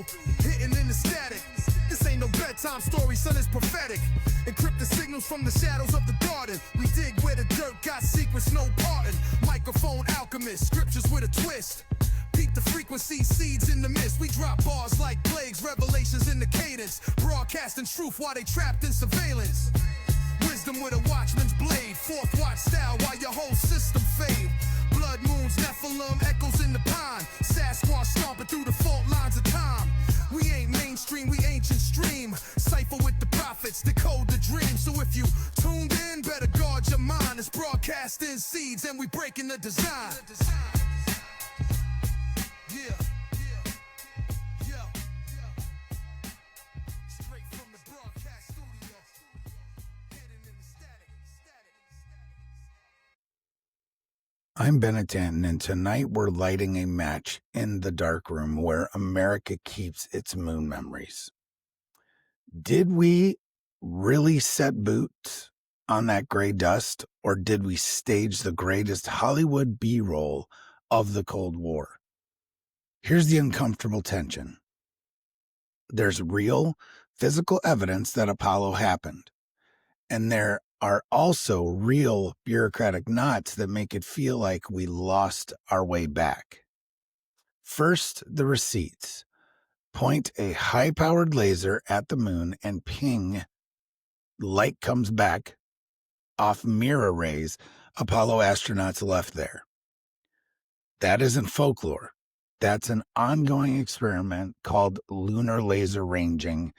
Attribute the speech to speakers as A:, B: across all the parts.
A: studio, hitting in the static. This ain't no bedtime story, son, it's prophetic. Encrypted signals from the shadows of the garden. We dig where the dirt got secrets, no pardon. Microphone alchemist, scriptures with a twist. Peep the frequency, seeds in the mist. We drop bars like plagues, revelations in the cadence. Broadcasting truth while they trapped in surveillance. Wisdom with a watchman's blade. Fourth watch style while your whole system fade. Blood moons, Nephilim, echoes in the pine. Sasquatch stomping through the fault lines of time. We ain't mainstream, we ancient stream. Cypher with the prophets, decode the dream. So if you tuned in, better guard your mind. It's broadcasting seeds and we breaking the design. Yeah. Straight from the broadcast studio. Hidden in the static.
B: I'm Bennett Danton, and tonight we're lighting a match in the dark room where America keeps its moon memories. Did we really set boots on that gray dust, or did we stage the greatest Hollywood B-roll of the Cold War? Here's the uncomfortable tension. There's real, physical evidence that Apollo happened, and there are also real bureaucratic knots that make it feel like we lost our way back. First, the receipts. Point a high-powered laser at the moon and ping. Light comes back off mirror rays Apollo astronauts left there. That isn't folklore. That's an ongoing experiment called lunar laser ranging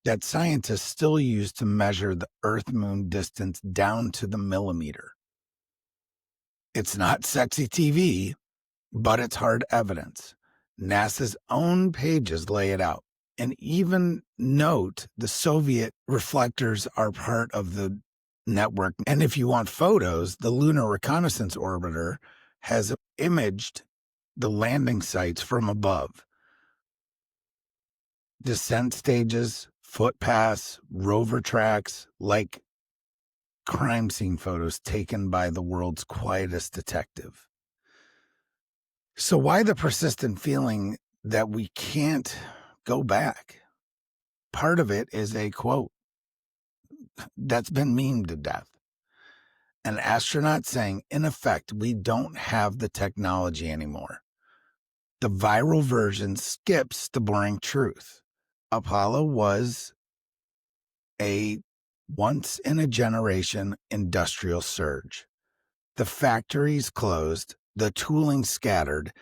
B: that scientists still use to measure the Earth-Moon distance down to the millimeter. It's not sexy TV, but it's hard evidence. NASA's own pages lay it out. And even note the Soviet reflectors are part of the network. And if you want photos, the Lunar Reconnaissance Orbiter has imaged the landing sites from above. Descent stages, footpaths, rover tracks, like crime scene photos taken by the world's quietest detective. So why the persistent feeling that we can't go back? Part of it is a quote that's been memed to death. An astronaut saying, in effect, we don't have the technology anymore. The viral version skips the boring truth. Apollo was a once-in-a-generation industrial surge. The factories closed, the tooling scattered,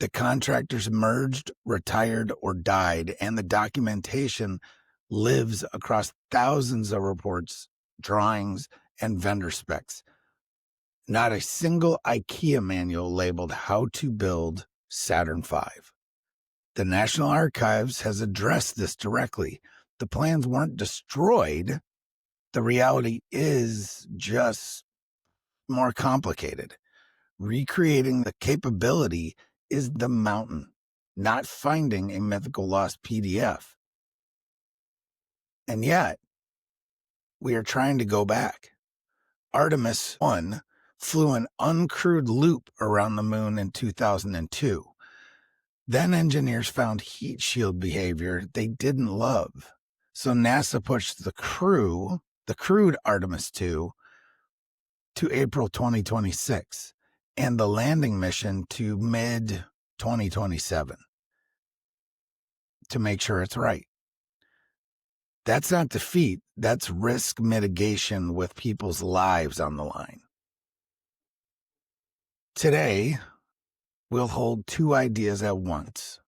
B: the contractors merged, retired, or died, and the documentation lives across thousands of reports, drawings, and vendor specs. Not a single IKEA manual labeled how to build Saturn V. The National Archives has addressed this directly. The plans weren't destroyed. The reality is just more complicated. Recreating the capability is the mountain, not finding a mythical lost PDF. And yet, we are trying to go back. Artemis 1 flew an uncrewed loop around the moon in 2002. Then engineers found heat shield behavior they didn't love. So NASA pushed the crewed Artemis 2 to April 2026 and the landing mission to mid-2027 to make sure it's right. That's not defeat, that's risk mitigation with people's lives on the line. Today, we'll hold two ideas at once.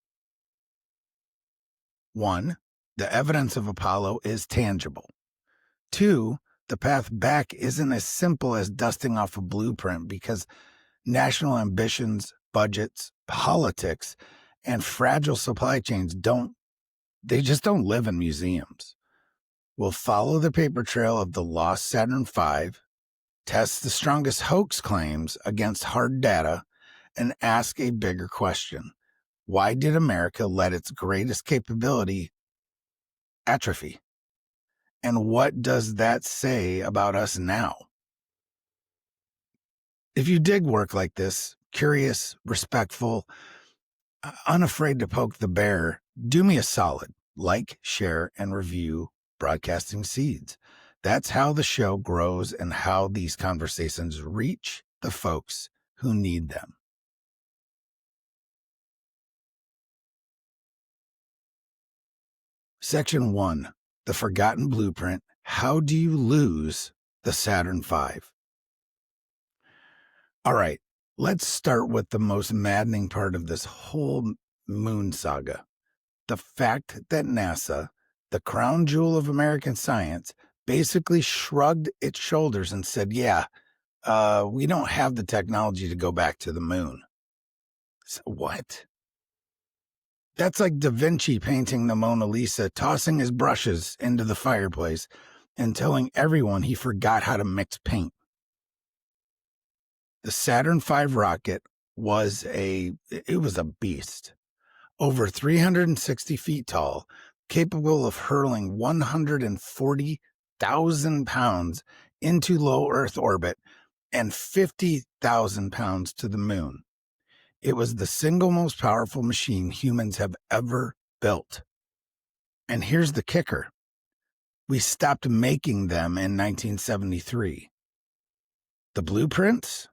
B: One, the evidence of Apollo is tangible. Two, the path back isn't as simple as dusting off a blueprint because national ambitions, budgets, politics, and fragile supply chains they just don't live in museums. We'll follow the paper trail of the lost Saturn V, test the strongest hoax claims against hard data, and ask a bigger question. Why did America let its greatest capability atrophy? And what does that say about us now? If you dig work like this, curious, respectful, unafraid to poke the bear, do me a solid. Like, share, and review Broadcasting Seeds. That's how the show grows and how these conversations reach the folks who need them. Section 1, The Forgotten Blueprint. How do you lose the Saturn V? All right, let's start with the most maddening part of this whole moon saga. The fact that NASA, the crown jewel of American science, basically shrugged its shoulders and said, yeah, we don't have the technology to go back to the moon. So what? That's like Da Vinci painting the Mona Lisa, tossing his brushes into the fireplace and telling everyone he forgot how to mix paint. The Saturn V rocket was a beast. Over 360 feet tall, capable of hurling 140,000 pounds into low Earth orbit and 50,000 pounds to the moon. It was the single most powerful machine humans have ever built. And here's the kicker. We stopped making them in 1973. The blueprints?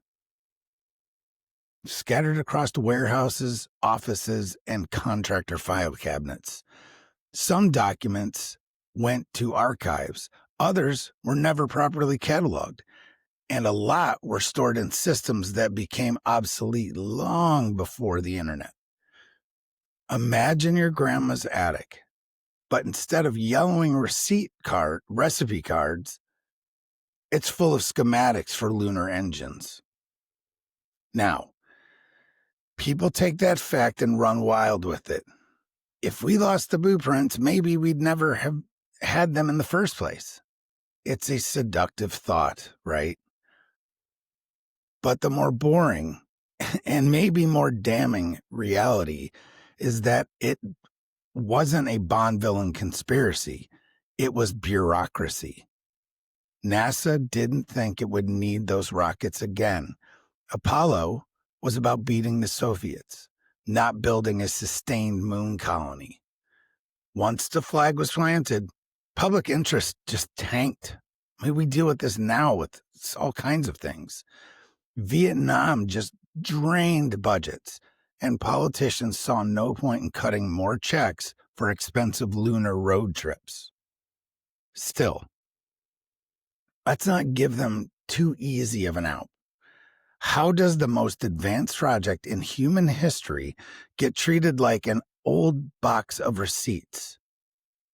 B: Scattered across warehouses, offices, and contractor file cabinets. Some documents went to archives. Others were never properly cataloged. And a lot were stored in systems that became obsolete long before the internet. Imagine your grandma's attic, but instead of yellowing recipe cards, it's full of schematics for lunar engines. Now, people take that fact and run wild with it. If we lost the blueprints, maybe we'd never have had them in the first place. It's a seductive thought, right? But the more boring and maybe more damning reality is that it wasn't a Bond villain conspiracy. It was bureaucracy. NASA didn't think it would need those rockets again. Apollo was about beating the Soviets, not building a sustained moon colony. Once the flag was planted, public interest just tanked. I mean, we deal with this now with all kinds of things. Vietnam just drained budgets, and politicians saw no point in cutting more checks for expensive lunar road trips. Still, let's not give them too easy of an out. How does the most advanced project in human history get treated like an old box of receipts?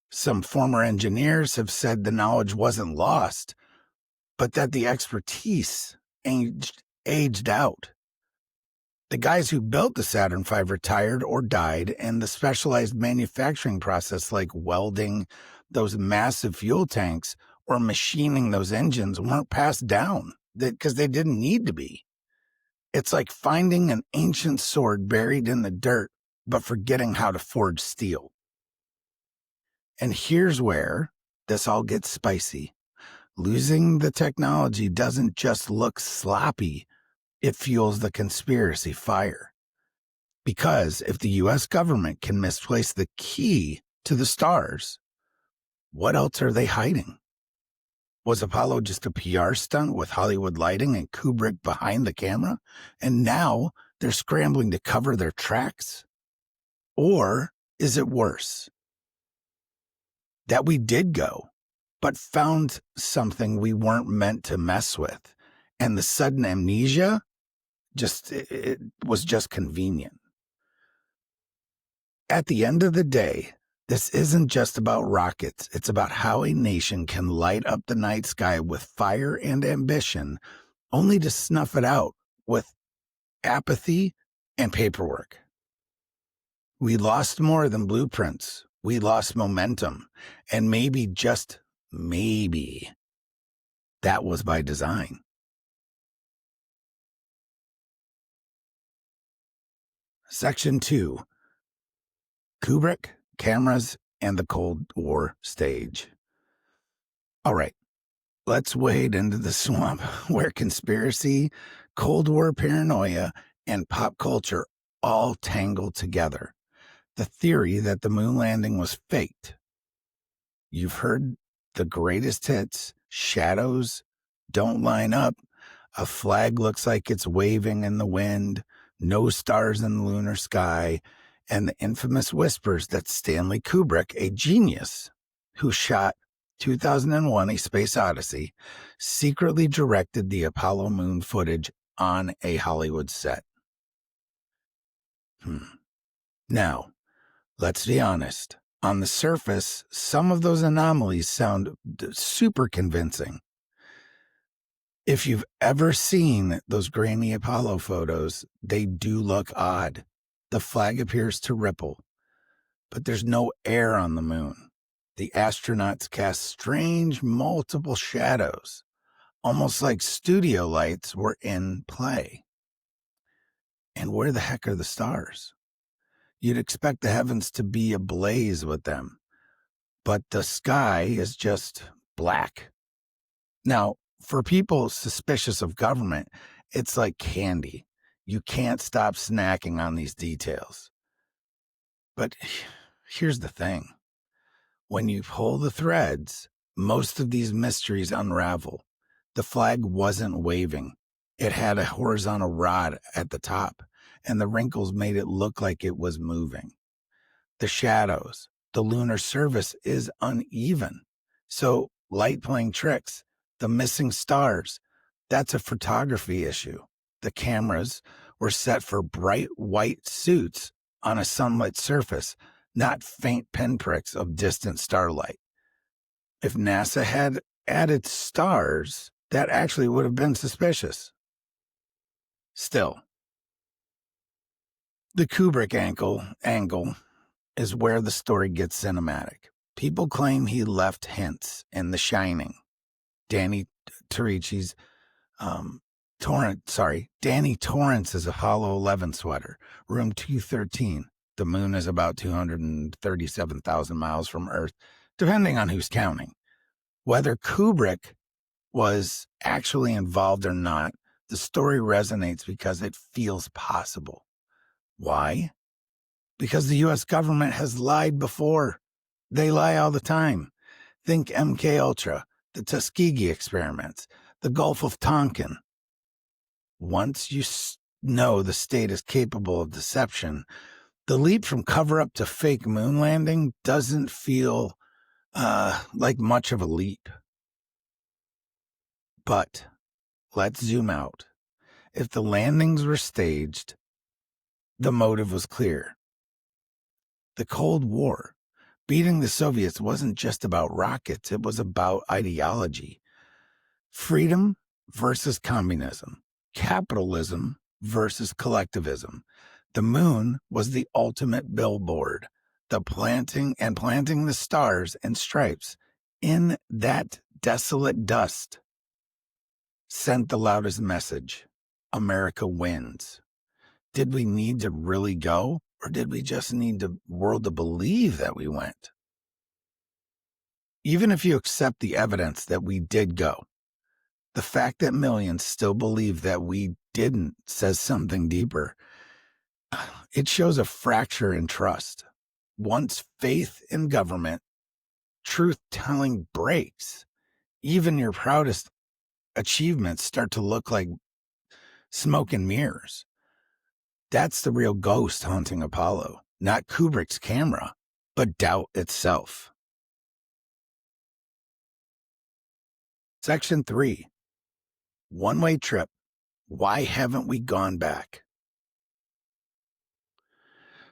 B: Some former engineers have said the knowledge wasn't lost, but that the expertise aged out. The guys who built the Saturn V retired or died, and the specialized manufacturing process like welding those massive fuel tanks or machining those engines weren't passed down because they didn't need to be. It's like finding an ancient sword buried in the dirt, but forgetting how to forge steel. And here's where this all gets spicy. Losing the technology doesn't just look sloppy, it fuels the conspiracy fire. Because if the US government can misplace the key to the stars, what else are they hiding? Was Apollo just a PR stunt with Hollywood lighting and Kubrick behind the camera? And now they're scrambling to cover their tracks? Or is it worse? That we did go, but found something we weren't meant to mess with. And the sudden amnesia, it was just convenient. At the end of the day, this isn't just about rockets. It's about how a nation can light up the night sky with fire and ambition, only to snuff it out with apathy and paperwork. We lost more than blueprints. We lost momentum. And maybe, just maybe, that was by design. Section 2. Kubrick, cameras, and the Cold War stage. All right, let's wade into the swamp where conspiracy, Cold War paranoia, and pop culture all tangle together. the theory that the moon landing was faked. You've heard the greatest hits: shadows don't line up, a flag looks like it's waving in the wind, no stars in the lunar sky, and the infamous whispers that Stanley Kubrick, a genius who shot 2001: A Space Odyssey, secretly directed the Apollo moon footage on a Hollywood set. Now, let's be honest. On the surface, some of those anomalies sound super convincing. If you've ever seen those grainy Apollo photos, they do look odd. The flag appears to ripple, but there's no air on the moon. The astronauts cast strange multiple shadows, almost like studio lights were in play. And where the heck are the stars? You'd expect the heavens to be ablaze with them, but the sky is just black. Now, for people suspicious of government, it's like candy. You can't stop snacking on these details. But here's the thing. When you pull the threads, most of these mysteries unravel. The flag wasn't waving. It had a horizontal rod at the top, and the wrinkles made it look like it was moving. The shadows, the lunar surface is uneven. So light playing tricks, the missing stars, that's a photography issue. The cameras were set for bright white suits on a sunlit surface, not faint pinpricks of distant starlight. If NASA had added stars, that actually would have been suspicious. Still, the Kubrick angle is where the story gets cinematic. People claim he left hints in The Shining. Danny Torrance's Apollo 11 sweater, room 213. The moon is about 237,000 miles from Earth, depending on who's counting. Whether Kubrick was actually involved or not, the story resonates because it feels possible. Why? Because the U.S. government has lied before. They lie all the time. Think MK Ultra, the Tuskegee experiments, the Gulf of Tonkin. Once you know the state is capable of deception, the leap from cover-up to fake moon landing doesn't feel like much of a leap. But let's zoom out. If the landings were staged, the motive was clear. The Cold War, beating the Soviets, wasn't just about rockets, it was about ideology. Freedom versus communism, capitalism versus collectivism. The moon was the ultimate billboard, planting the stars and stripes in that desolate dust sent the loudest message: America wins. Did we need to really go, or did we just need the world to believe that we went? Even if you accept the evidence that we did go, the fact that millions still believe that we didn't says something deeper. It shows a fracture in trust. Once faith in government, truth-telling breaks, even your proudest achievements start to look like smoke and mirrors. That's the real ghost haunting Apollo, not Kubrick's camera, but doubt itself. Section 3. One-way trip. Why haven't we gone back?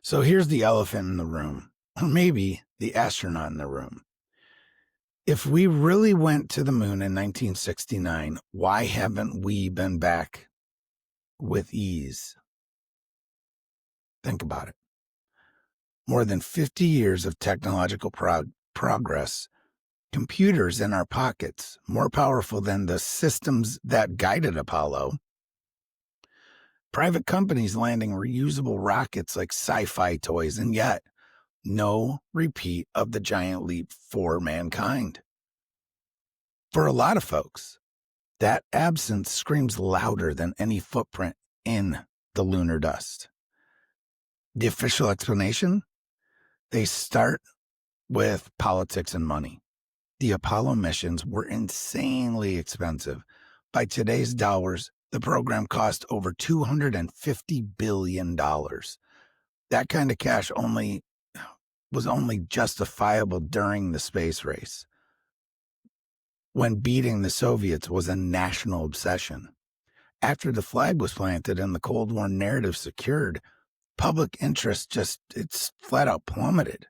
B: So here's the elephant in the room, or maybe the astronaut in the room. If we really went to the moon in 1969, why haven't we been back with ease? Think about it. More than 50 years of technological progress, computers in our pockets, more powerful than the systems that guided Apollo, private companies landing reusable rockets like sci-fi toys, and yet no repeat of the giant leap for mankind. For a lot of folks, that absence screams louder than any footprint in the lunar dust. The official explanation? They start with politics and money. The Apollo missions were insanely expensive. By today's dollars, the program cost over $250 billion. That kind of cash was only justifiable during the space race, when beating the Soviets was a national obsession. After the flag was planted and the Cold War narrative secured, public interest it's flat out plummeted.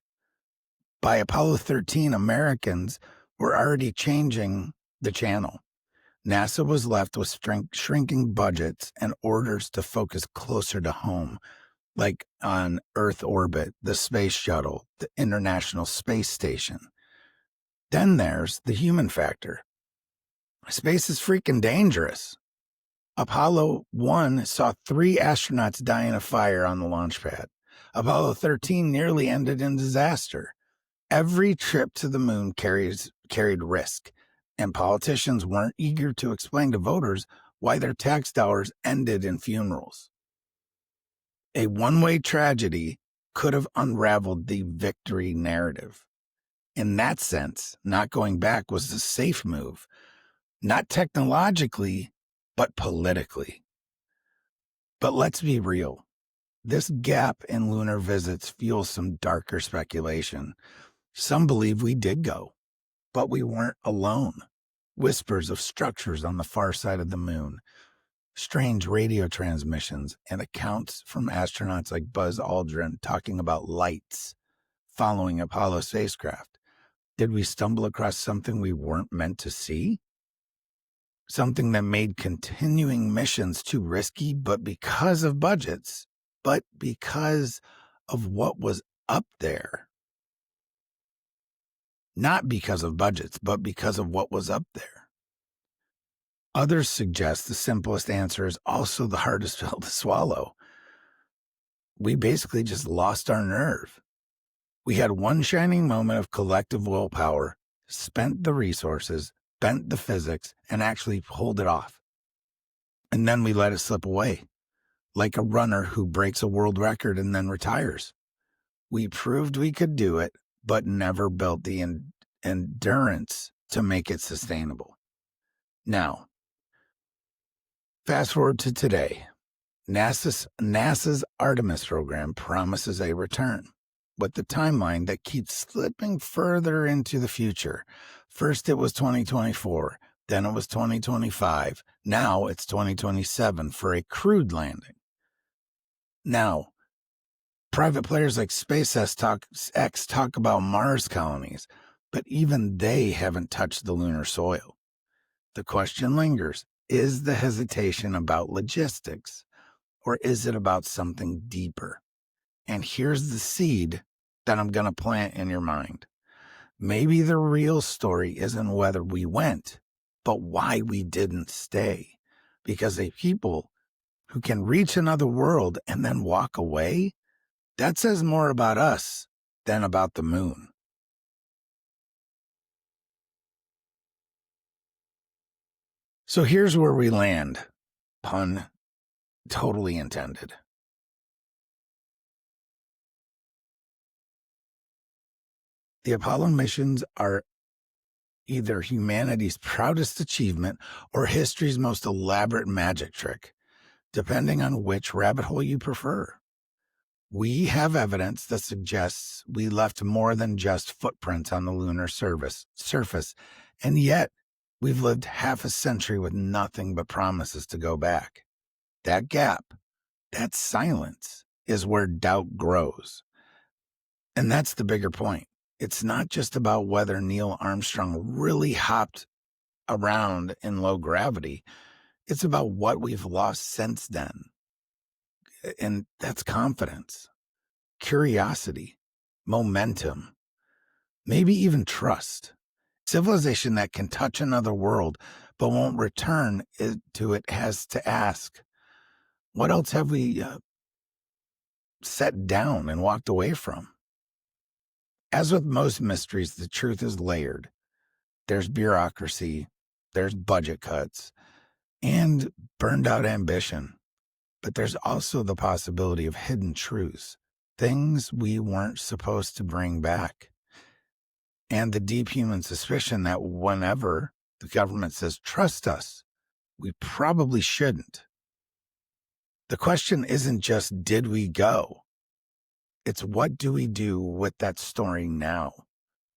B: By Apollo 13, Americans were already changing the channel. NASA was left with shrinking budgets and orders to focus closer to home, like on Earth orbit, the space shuttle, the International Space Station. Then there's the human factor. Space is freaking dangerous. Apollo 1 saw 3 astronauts die in a fire on the launch pad. Apollo 13 nearly ended in disaster. Every trip to the moon carried risk, and politicians weren't eager to explain to voters why their tax dollars ended in funerals. A one-way tragedy could have unraveled the victory narrative. In that sense, not going back was a safe move, not technologically, but politically. But let's be real. This gap in lunar visits fuels some darker speculation. Some believe we did go, but we weren't alone. Whispers of structures on the far side of the moon, strange radio transmissions, and accounts from astronauts like Buzz Aldrin talking about lights following Apollo spacecraft. Did we stumble across something we weren't meant to see? Something that made continuing missions too risky, but because of budgets, but because of what was up there. Not because of budgets, but because of what was up there. Others suggest the simplest answer is also the hardest pill to swallow. We basically just lost our nerve. We had one shining moment of collective willpower, spent the resources, bent the physics, and actually pulled it off. And then we let it slip away, like a runner who breaks a world record and then retires. We proved we could do it, but never built the endurance to make it sustainable. Now, fast forward to today. NASA's Artemis program promises a return, with the timeline that keeps slipping further into the future. First it was 2024, then it was 2025, now it's 2027 for a crewed landing. Now, private players like SpaceX talk about Mars colonies, but even they haven't touched the lunar soil. The question lingers, is the hesitation about logistics, or is it about something deeper? And here's the seed that I'm going to plant in your mind. Maybe the real story isn't whether we went, but why we didn't stay. Because a people who can reach another world and then walk away, that says more about us than about the moon. So here's where we land. Pun totally intended. The Apollo missions are either humanity's proudest achievement or history's most elaborate magic trick, depending on which rabbit hole you prefer. We have evidence that suggests we left more than just footprints on the lunar surface, and yet we've lived half a century with nothing but promises to go back. That gap, that silence, is where doubt grows. And that's the bigger point. It's not just about whether Neil Armstrong really hopped around in low gravity. It's about what we've lost since then. And that's confidence, curiosity, momentum, maybe even trust. Civilization that can touch another world but won't return to it has to ask, what else have we set down and walked away from? As with most mysteries, the truth is layered. There's bureaucracy, there's budget cuts, and burned out ambition. But there's also the possibility of hidden truths things we weren't supposed to bring back, and the deep human suspicion that whenever the government says, trust us, we probably shouldn't. The question isn't just, did we go? It's what do we do with that story now?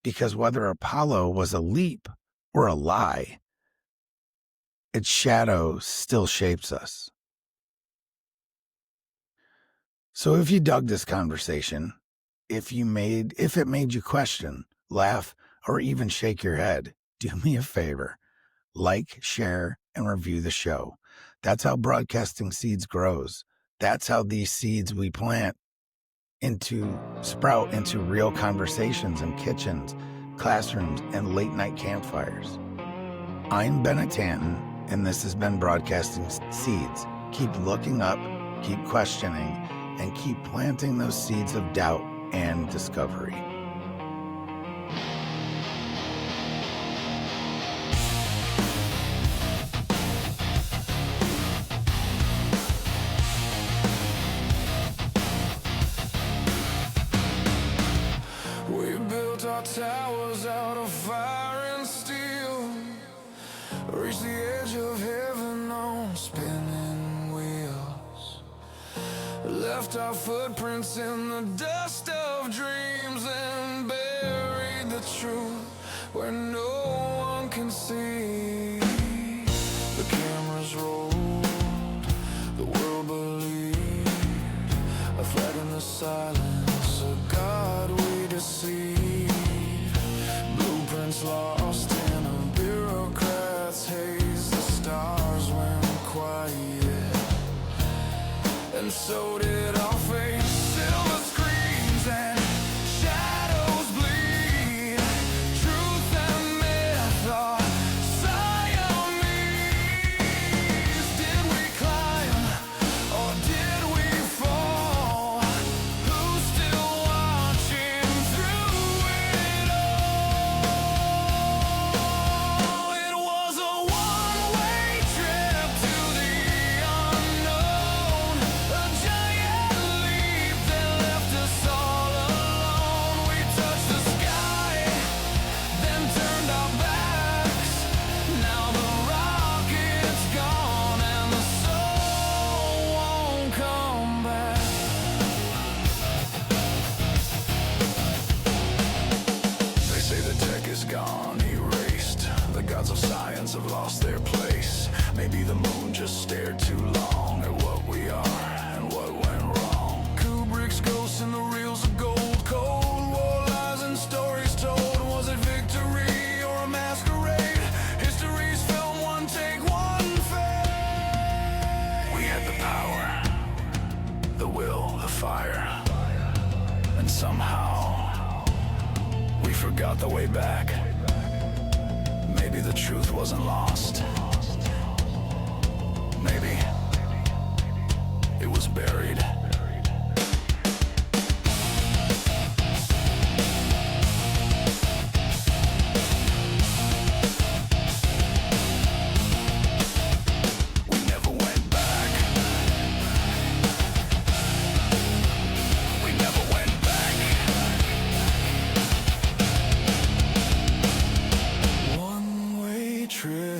B: Because whether Apollo was a leap or a lie, its shadow still shapes us. So if you dug this conversation, if it made you question, laugh, or even shake your head, do me a favor. Like, share, and review the show. That's how Broadcasting Seeds grows. That's how these seeds we plant sprout into real conversations in kitchens, classrooms, and late night campfires. I'm Bennett Tanton, and this has been Broadcasting Seeds. Keep looking up, keep questioning, and keep planting those seeds of doubt and discovery.
A: Our towers out of fire and steel, reach the edge of heaven on spinning wheels, left our footprints in the dust of dreams and buried the truth where no one can see. The cameras rolled, the world believed, a flag in the silence, a God we deceive. Lost in a bureaucrat's haze, the stars went quiet, and so did our fate. Silver screens and shadows bleed, truth and myth are Siamese. Did we climb or did we fall? Who's still watching through it all? Have lost their place. Maybe the moon just stared too long at what we are and what went wrong. Kubrick's ghosts and the reels of gold, cold war lies and stories told. Was it victory or a masquerade? History's film, one take, one fade. We had the power, the will, the fire, and somehow we forgot the way back. Maybe the truth wasn't lost. Maybe it was buried. We never went back. We never went back. One-way trip